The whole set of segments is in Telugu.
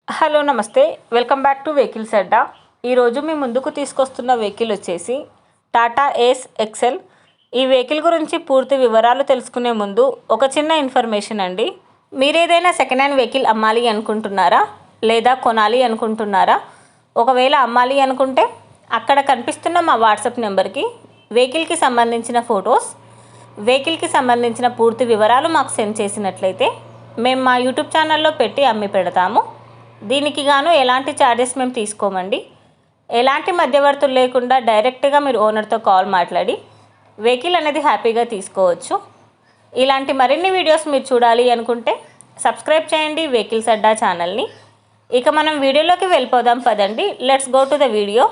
హలో నమస్తే, వెల్కమ్ బ్యాక్ టు వెహికల్స్ అడ్డా. ఈరోజు మీ ముందుకు తీసుకొస్తున్న వెహికల్ వచ్చేసి టాటా ఏస్ ఎక్సెల్. ఈ వెహికల్ గురించి పూర్తి వివరాలు తెలుసుకునే ముందు ఒక చిన్న ఇన్ఫర్మేషన్ అండి. మీరు ఏదైనా సెకండ్ హ్యాండ్ వెహికల్ అమ్మాలి అనుకుంటున్నారా లేదా కొనాలి అనుకుంటున్నారా? ఒకవేళ అమ్మాలి అనుకుంటే అక్కడ కనిపిస్తున్న మా వాట్సాప్ నెంబర్కి వెహికల్కి సంబంధించిన ఫొటోస్, వెహికల్కి సంబంధించిన పూర్తి వివరాలు మాకు సెండ్ చేసినట్లయితే మేము మా యూట్యూబ్ ఛానల్లో పెట్టి అమ్మి పెడతాము. దీనికి గాను ఎలాంటి ఛార్జెస్ మేము తీసుకోమండి. ఎలాంటి మధ్యవర్తులు లేకుండా డైరెక్ట్గా మీరు ఓనర్తో కాల్ మాట్లాడి వెహికల్ అనేది హ్యాపీగా తీసుకోవచ్చు. ఇలాంటి మరిన్ని వీడియోస్ మీరు చూడాలి అనుకుంటే సబ్స్క్రైబ్ చేయండి వెహికల్స్ అడ్డా ఛానల్ని. ఇక మనం వీడియోలోకి వెళ్ళిపోదాం పదండి. Let's go to the video.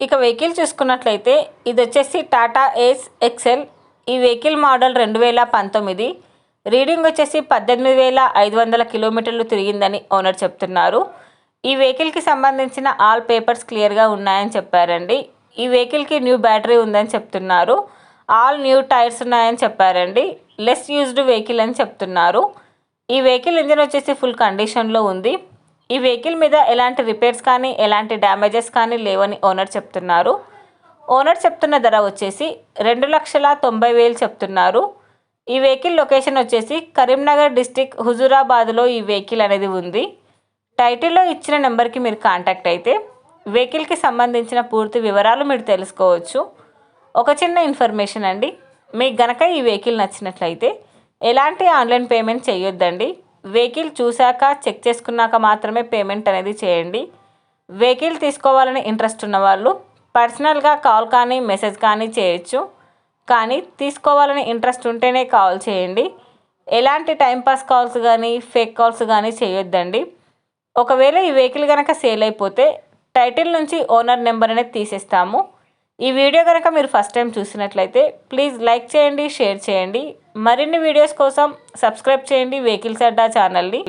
ఇక వెహికల్ చూసుకున్నట్లయితే ఇది వచ్చేసి టాటా ఏస్ ఎక్సెల్. ఈ వెహికల్ మోడల్ 2019. రీడింగ్ వచ్చేసి 18,500 కిలోమీటర్లు తిరిగిందని ఓనర్ చెప్తున్నారు. ఈ వెహికల్కి సంబంధించిన ఆల్ పేపర్స్ క్లియర్గా ఉన్నాయని చెప్పారండి. ఈ వెహికల్కి న్యూ బ్యాటరీ ఉందని చెప్తున్నారు. ఆల్ న్యూ టైర్స్ ఉన్నాయని చెప్పారండి. లెస్ యూజ్డ్ వెహికల్ అని చెప్తున్నారు. ఈ వెహికల్ ఇంజిన్ వచ్చేసి ఫుల్ కండిషన్లో ఉంది. ఈ వెహికల్ మీద ఎలాంటి రిపేర్స్ కానీ ఎలాంటి డ్యామేజెస్ కానీ లేవని ఓనర్ చెప్తున్నారు. ఓనర్ చెప్తున్న ధర వచ్చేసి 2,90,000 చెప్తున్నారు. ఈ వెహికల్ లొకేషన్ వచ్చేసి కరీంనగర్ డిస్టిక్ హుజూరాబాద్లో ఈ వెహికల్ అనేది ఉంది. టైటిల్లో ఇచ్చిన నెంబర్కి మీరు కాంటాక్ట్ అయితే వెహికల్కి సంబంధించిన పూర్తి వివరాలు మీరు తెలుసుకోవచ్చు. ఒక చిన్న ఇన్ఫర్మేషన్ అండి, మీకు గనక ఈ వెహికల్ నచ్చినట్లయితే ఎలాంటి ఆన్లైన్ పేమెంట్ చేయొద్దండి. వెహికల్ చూశాక చెక్ చేసుకున్నాక మాత్రమే పేమెంట్ అనేది చేయండి. వెహికల్ తీసుకోవాలని ఇంట్రెస్ట్ ఉన్న వాళ్ళు పర్సనల్గా కాల్ కానీ మెసేజ్ కానీ చేయొచ్చు. కానీ తీసుకోవాలని ఇంట్రెస్ట్ ఉంటేనే కాల్ చేయండి. ఎలాంటి టైంపాస్ కాల్స్ కానీ ఫేక్ కాల్స్ కానీ చేయొద్దండి. ఒకవేళ ఈ వెహికల్ కనుక సేల్ అయిపోతే టైటిల్ నుంచి ఓనర్ నెంబర్ అనేది తీసేస్తాము. ఈ వీడియో కనుక మీరు ఫస్ట్ టైం చూసినట్లయితే ప్లీజ్ లైక్ చేయండి, షేర్ చేయండి. మరిన్ని వీడియోస్ కోసం సబ్స్క్రైబ్ చేయండి వెహికల్స్ అడ్డా ఛానల్ని.